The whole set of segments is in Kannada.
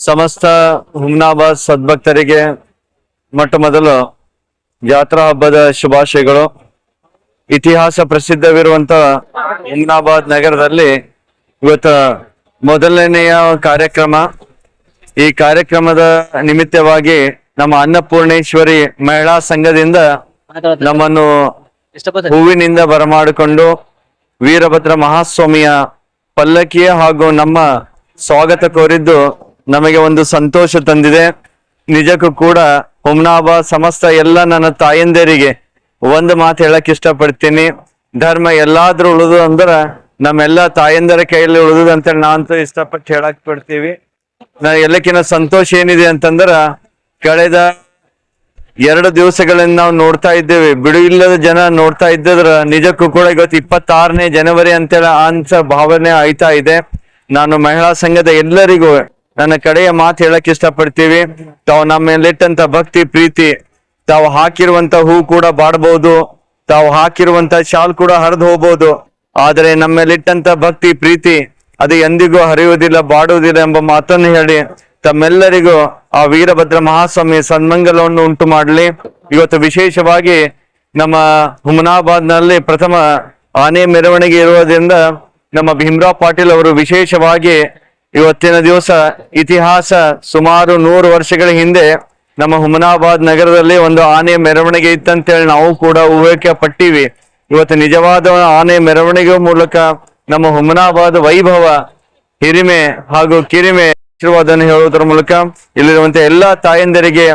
ಸಮಸ್ತ ಹುಮ್ನಾಬಾದ್ ಸದ್ಭಕ್ತರಿಗೆ ಮೊಟ್ಟ ಮೊದಲು ಜಾತ್ರಾ ಹಬ್ಬದ ಶುಭಾಶಯಗಳು. ಇತಿಹಾಸ ಪ್ರಸಿದ್ಧವಿರುವಂತ ಹುಮ್ನಾಬಾದ್ ನಗರದಲ್ಲಿ ಇವತ್ತು ಮೊದಲನೆಯ ಕಾರ್ಯಕ್ರಮ. ಈ ಕಾರ್ಯಕ್ರಮದ ನಿಮಿತ್ತವಾಗಿ ನಮ್ಮ ಅನ್ನಪೂರ್ಣೇಶ್ವರಿ ಮಹಿಳಾ ಸಂಘದಿಂದ ನಮ್ಮನ್ನು ಹೂವಿನಿಂದ ಬರಮಾಡಿಕೊಂಡು ವೀರಭದ್ರ ಮಹಾಸ್ವಾಮಿಯ ಪಲ್ಲಕ್ಕಿಯ ಹಾಗೂ ನಮ್ಮ ಸ್ವಾಗತ ಕೋರಿದ್ದು ನಮಗೆ ಒಂದು ಸಂತೋಷ ತಂದಿದೆ. ನಿಜಕ್ಕೂ ಕೂಡ ಹುಮ್ನಾಬಾದ್ ಸಮಸ್ತ ಎಲ್ಲ ನನ್ನ ತಾಯಂದಿರಿಗೆ ಒಂದು ಮಾತು ಹೇಳಕ್ ಇಷ್ಟಪಡ್ತೀನಿ. ಧರ್ಮ ಎಲ್ಲಾದ್ರೂ ಉಳಿದು ಅಂದ್ರ ನಮ್ಮೆಲ್ಲ ತಾಯಂದರ ಕೈಯಲ್ಲಿ ಉಳಿದು ಅಂತೇಳಿ ನಾನಂತೂ ಇಷ್ಟಪಟ್ಟು ಹೇಳಕ್ ಪಡ್ತೀವಿ. ಎಲ್ಲಕ್ಕಿಂತ ಸಂತೋಷ ಏನಿದೆ ಅಂತಂದ್ರ ಕಳೆದ 2 ದಿವಸಗಳಿಂದ ನಾವು ನೋಡ್ತಾ ಇದ್ದೇವೆ, ಬಿಡು ಇಲ್ಲದ ಜನ ನೋಡ್ತಾ ಇದ್ದದ್ರ ನಿಜಕ್ಕೂ ಕೂಡ ಇವತ್ತು 26ನೇ ಜನವರಿ ಅಂತೇಳಿ ಅಂತ ಭಾವನೆ ಆಯ್ತಾ ಇದೆ. ನಾನು ಮಹಿಳಾ ಸಂಘದ ಎಲ್ಲರಿಗೂ ನನ್ನ ಕಡೆಯ ಮಾತು ಹೇಳಕ್ ಇಷ್ಟಪಡ್ತೀವಿ. ತಾವು ನಮ್ಮ ಮೇಲಿಟ್ಟಂತ ಭಕ್ತಿ ಪ್ರೀತಿ, ತಾವು ಹಾಕಿರುವಂತ ಹೂ ಕೂಡ ಬಾಡ್ಬಹುದು, ತಾವು ಹಾಕಿರುವಂತ ಶಾಲ್ ಕೂಡ ಹರಿದು ಹೋಗ್ಬೋದು, ಆದ್ರೆ ನಮ್ಮ ಮೇಲಿಟ್ಟಂತ ಭಕ್ತಿ ಪ್ರೀತಿ ಅದು ಎಂದಿಗೂ ಹರಿಯುವುದಿಲ್ಲ, ಬಾಡುವುದಿಲ್ಲ ಎಂಬ ಮಾತನ್ನು ಹೇಳಿ ತಮ್ಮೆಲ್ಲರಿಗೂ ಆ ವೀರಭದ್ರ ಮಹಾಸ್ವಾಮಿ ಸನ್ಮಂಗಲವನ್ನು ಉಂಟು ಮಾಡಲಿ. ಇವತ್ತು ವಿಶೇಷವಾಗಿ ನಮ್ಮ ಹುಮನಾಬಾದ್ ನಲ್ಲಿ ಪ್ರಥಮ ಆನೆ ಮೆರವಣಿಗೆ ಇರುವುದರಿಂದ ನಮ್ಮ ಭೀಮರಾವ್ ಪಾಟೀಲ್ ಅವರು ವಿಶೇಷವಾಗಿ ಇವತ್ತಿನ ದಿವಸ ಇತಿಹಾಸ ಸುಮಾರು 100 ವರ್ಷಗಳ ಹಿಂದೆ ನಮ್ಮ ಹುಮನಾಬಾದ್ ನಗರದಲ್ಲಿ ಒಂದು ಆನೆ ಮೆರವಣಿಗೆ ಇತ್ತಂತೇಳಿ ನಾವು ಕೂಡ ಊಹೆ ಪಟ್ಟಿವಿ. ಇವತ್ತು ನಿಜವಾದ ಆನೆ ಮೆರವಣಿಗೆ ಮೂಲಕ ನಮ್ಮ ಹುಮನಾಬಾದ್ ವೈಭವ, ಹಿರಿಮೆ ಹಾಗೂ ಕಿರಿಮೆ ಆಶೀರ್ವಾದವನ್ನು ಹೇಳುವುದರ ಮೂಲಕ ಇಲ್ಲಿರುವಂತ ಎಲ್ಲಾ ತಾಯಂದರಿಗೆ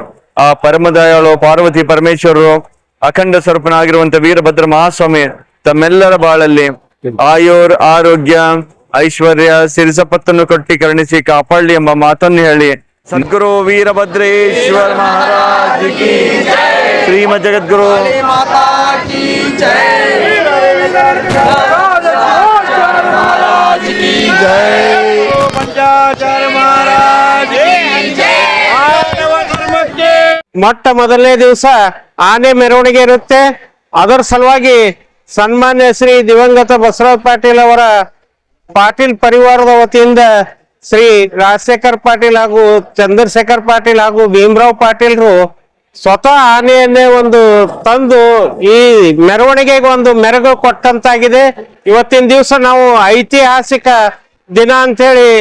ಆ ಪರಮದಯಾಳು ಪಾರ್ವತಿ ಪರಮೇಶ್ವರರು, ಅಖಂಡ ಸ್ವರೂಪನಾಗಿರುವಂತ ವೀರಭದ್ರ ಮಹಾಸ್ವಾಮಿ ತಮ್ಮೆಲ್ಲರ ಬಾಳಲ್ಲಿ ಆಯುರ್ ಆರೋಗ್ಯ ಐಶ್ವರ್ಯ ಸಿರಿಸಪತ್ತನ್ನು ಕೊಟ್ಟಿ ಕರುಣಿಸಿ ಕಾಪಾಡಲಿ ಎಂಬ ಮಾತನ್ನು ಹೇಳಿ ಸದ್ಗುರು ವೀರಭದ್ರೇಶ್ವರ ಮಹಾರಾಜ್ ಕಿ ಶ್ರೀಮದ್ ಜಗದ್ಗುರು ಮಾತಾ ಕಿ ಜೈ, ಮಹಾರಾಜ್ ಕಿ ಜೈ, ಪಂಚಾಚಾರ್ಯ ಮಹಾರಾಜ್ ಕಿ ಜೈ. ಮೊಟ್ಟ ಮೊದಲನೇ ದಿವಸ ಆನೆ ಮೆರವಣಿಗೆ ಇರುತ್ತೆ. ಅದರ ಸಲುವಾಗಿ ಸನ್ಮಾನ್ಯ ಶ್ರೀ ದಿವಂಗತ ಬಸವರಾಜ್ ಪಾಟೀಲ್ ಅವರ ಪಾಟೀಲ್ ಪರಿವಾರದ ವತಿಯಿಂದ ಶ್ರೀ ರಾಜಶೇಖರ್ ಪಾಟೀಲ್ ಹಾಗೂ ಚಂದ್ರಶೇಖರ್ ಪಾಟೀಲ್ ಹಾಗೂ ಭೀಮರಾವ್ ಪಾಟೀಲ್ರು ಸ್ವತಃ ಆನೆಯನ್ನೇ ಒಂದು ತಂದು ಈ ಮೆರವಣಿಗೆಗೆ ಒಂದು ಮೆರುಗು ಕೊಟ್ಟಂತಾಗಿದೆ. ಇವತ್ತಿನ ದಿವಸ ನಾವು ಐತಿಹಾಸಿಕ ದಿನ ಅಂತೇಳಿ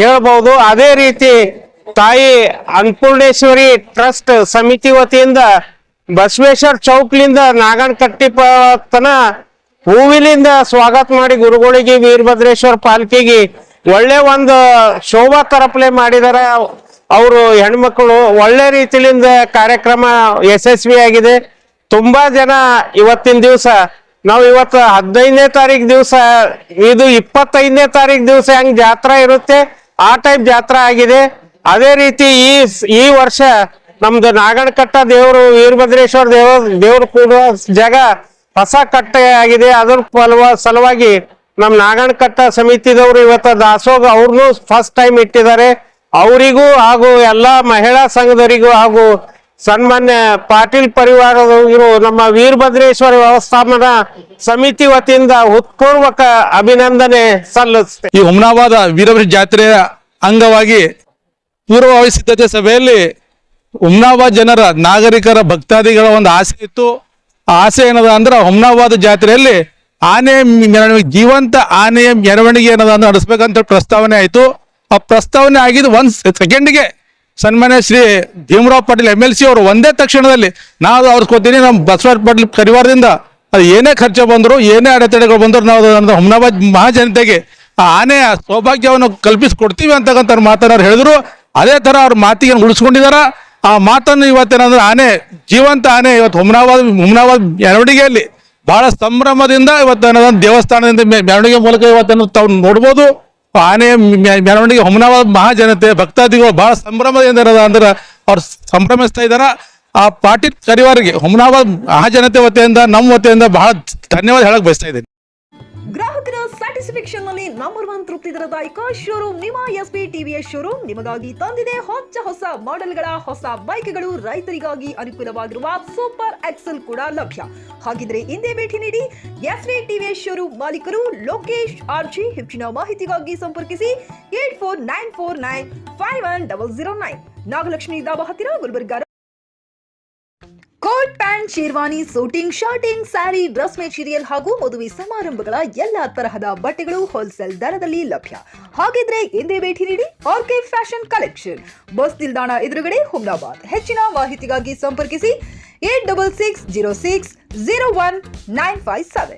ಹೇಳ್ಬಹುದು. ಅದೇ ರೀತಿ ತಾಯಿ ಅನ್ನಪೂರ್ಣೇಶ್ವರಿ ಟ್ರಸ್ಟ್ ಸಮಿತಿ ವತಿಯಿಂದ ಬಸವೇಶ್ವರ ಚೌಕ್ಲಿಂದ ನಾಗನಕಟ್ಟಿ ತನ ಹೂವಿನಿಂದ ಸ್ವಾಗತ ಮಾಡಿ ಗುರುಗಳಿಗೆ ವೀರಭದ್ರೇಶ್ವರ ಪಾಲ್ಕಿಗೆ ಒಳ್ಳೆ ಒಂದು ಶೋಭಾ ತರಪಲೆ ಮಾಡಿದಾರೆ ಅವರು ಹೆಣ್ಮಕ್ಳು. ಒಳ್ಳೆ ರೀತಿಯಿಂದ ಕಾರ್ಯಕ್ರಮ ಯಶಸ್ವಿಯಾಗಿದೆ. ತುಂಬಾ ಜನ ಇವತ್ತಿನ ದಿವಸ ನಾವು ಇವತ್ತು 15ನೇ ತಾರೀಕು ದಿವಸ, ಇದು 25ನೇ ತಾರೀಕು ದಿವಸ ಹೆಂಗ್ ಜಾತ್ರಾ ಇರುತ್ತೆ ಆ ಟೈಪ್ ಜಾತ್ರಾ ಆಗಿದೆ. ಅದೇ ರೀತಿ ಈ ವರ್ಷ ನಮ್ದು ನಾಗನಕಟ್ಟ ದೇವರು ವೀರಭದ್ರೇಶ್ವರ ದೇವರು ಕೂಡುವ ಜಾಗ ಹೊಸ ಕಟ್ಟೆ ಆಗಿದೆ. ಅದರ ಸಲುವಾಗಿ ನಮ್ ನಾಗನಕಟ್ಟ ಸಮಿತಿದವರು ಇವತ್ತು ದಾಸೋಗ ಅವ್ರನ್ನೂ ಫಸ್ಟ್ ಟೈಮ್ ಇಟ್ಟಿದ್ದಾರೆ. ಅವರಿಗೂ ಹಾಗೂ ಎಲ್ಲಾ ಮಹಿಳಾ ಸಂಘದವರಿಗೂ ಹಾಗೂ ಸನ್ಮಾನ್ಯ ಪಾಟೀಲ್ ಪರಿವಾರದವರು ನಮ್ಮ ವೀರಭದ್ರೇಶ್ವರ ವ್ಯವಸ್ಥಾಪನಾ ಸಮಿತಿ ವತಿಯಿಂದ ಹೃತ್ಪೂರ್ವಕ ಅಭಿನಂದನೆ ಸಲ್ಲಿಸುತ್ತೆ. ಈ ಹುಮನಾಬಾದ ವೀರಭದ್ರ ಜಾತ್ರೆಯ ಅಂಗವಾಗಿ ಪೂರ್ವಭಾವಿ ಸಿದ್ಧತೆ ಸಭೆಯಲ್ಲಿ ಹುಮನಾಬಾದ್ ಜನರ ನಾಗರಿಕರ ಭಕ್ತಾದಿಗಳ ಒಂದು ಆಸೆ ಇತ್ತು. ಆ ಆಸೆ ಏನದ ಅಂದ್ರೆ ಹುಮನಾಬಾದ್ ಜಾತ್ರೆಯಲ್ಲಿ ಆನೆ ಮೆರವಣಿಗೆ, ಜೀವಂತ ಆನೆಯ ಮೆರವಣಿಗೆ ಏನದ ನಡೆಸ್ಬೇಕಂತ ಪ್ರಸ್ತಾವನೆ ಆಯ್ತು. ಆ ಪ್ರಸ್ತಾವನೆ ಆಗಿದ್ದು 1 ಸೆಕೆಂಡ್ಗೆ ಸನ್ಮಾನ್ಯ ಶ್ರೀ ಭೀಮರಾವ್ ಪಾಟೀಲ್ MLC ಅವರು ಒಂದೇ ತಕ್ಷಣದಲ್ಲಿ ನಾವು ಅವ್ರಿಸ್ಕೊತೀನಿ, ನಮ್ಮ ಬಸವರಾಜ್ ಪಾಟೀಲ್ ಪರಿವಾರದಿಂದ ಅದು ಏನೇ ಖರ್ಚು ಬಂದ್ರು, ಏನೇ ಅಡೆತಡೆಗಳು ಬಂದ್ರು ನಾವು ಹುಮನಾಬಾದ್ ಮಹಾಜನತೆಗೆ ಆ ಆನೆಯ ಸೌಭಾಗ್ಯವನ್ನು ಕಲ್ಪಿಸಿಕೊಡ್ತೀವಿ ಅಂತಕ್ಕಂಥ ಮಾತನ್ನು ಹೇಳಿದ್ರು. ಅದೇ ತರ ಅವ್ರ ಮಾತಿಗೆ ಉಳಿಸ್ಕೊಂಡಿದಾರ. ಆ ಮಾತನ್ನು ಇವತ್ತೇನಂದ್ರೆ ಆನೆ, ಜೀವಂತ ಆನೆ ಇವತ್ತು ಹುಮನಾಬಾದ್ ಮೆರವಣಿಗೆಯಲ್ಲಿ ಬಹಳ ಸಂಭ್ರಮದಿಂದ ಇವತ್ತು ದೇವಸ್ಥಾನದಿಂದ ಮೆರವಣಿಗೆ ಮೂಲಕ ಇವತ್ತನ್ನು ತಾವು ನೋಡ್ಬೋದು. ಆನೆ ಮೆರವಣಿಗೆ ಹುಮನಾಬಾದ್ ಮಹಾಜನತೆ ಭಕ್ತಾದಿಗಳು ಬಹಳ ಸಂಭ್ರಮದಿಂದ ಅಂದ್ರೆ ಅವ್ರು ಸಂಭ್ರಮಿಸ್ತಾ ಇದಾರ. ಆ ಪಾಟೀಲ್ ಪರಿವಾರಿಗೆ ಹುಮನಾಬಾದ್ ಮಹಾಜನತೆ ವತಿಯಿಂದ ನಮ್ಮ ವತಿಯಿಂದ ಬಹಳ ಧನ್ಯವಾದ ಹೇಳಕ್ ಬಯಸ್ತಾ ಇದ್ದೀನಿ. ಗ್ರಾಹಕರ ಕ್ರೂಸಿಫಿಕ್ಷನ್ ನಲ್ಲಿ ನಂಬರ್ 1 ತೃಪ್ತಿದಾಯಕ ಶೋರೂಮ್ ನಿಮ್ಮ ಎಸ್ಪಿ ಟಿವಿಎಸ್ ಶೋರೂಮ್ ನಿಮಗಾಗಿ ತಂದಿದೆ ಹೊಸ ಮಾಡೆಲ್ಗಳ ಹೊಸ ಬೈಕ್ಗಳು. ರೈತರಿಗಾಗಿ ಅನುಕೂಲವಾಗಿರುವ ಸೂಪರ್ ಎಕ್ಸೆಲ್ ಕೂಡ ಲಭ್ಯ. ಹಾಗಿದ್ರೆ ಹಿಂದೆ ಭೇಟಿ ನೀಡಿ ಎಸ್ಪಿ ಟಿವಿಎಸ್ ಶೋರೂಮ್ ಮಾಲೀಕರು ಲೋಕೇಶ್ ಆರ್ಜಿ. ಹೆಚ್ಚಿನ ಮಾಹಿತಿಗಾಗಿ ಸಂಪರ್ಕಿಸಿ 8494951009 ನಾಗಲಕ್ಷ್ಮಿ ದಾಬಾ ಹತ್ತಿರ Gulbarga. Coat pant, sherwani, suiting, shirting, sari, dress material ಹಾಗೂ ಮದುವೆ ಸಮಾರಂಭಗಳ ಎಲ್ಲಾ ತರಹದ ಬಟ್ಟೆಗಳು ಹೋಲ್ಸೇಲ್ ದರದಲ್ಲಿ ಲಭ್ಯ. ಹಾಗಿದ್ರೆ ಎಂದೇ ಭೇಟಿ ನೀಡಿ ಆರ್ಕೆ ಫ್ಯಾಷನ್ ಕಲೆಕ್ಷನ್, ಬಸ್ ನಿಲ್ದಾಣ ಎದುರುಗಡೆ, ಹುಮ್ನಾಬಾದ್. ಹೆಚ್ಚಿನ ಮಾಹಿತಿಗಾಗಿ ಸಂಪರ್ಕಿಸಿ 8660601957.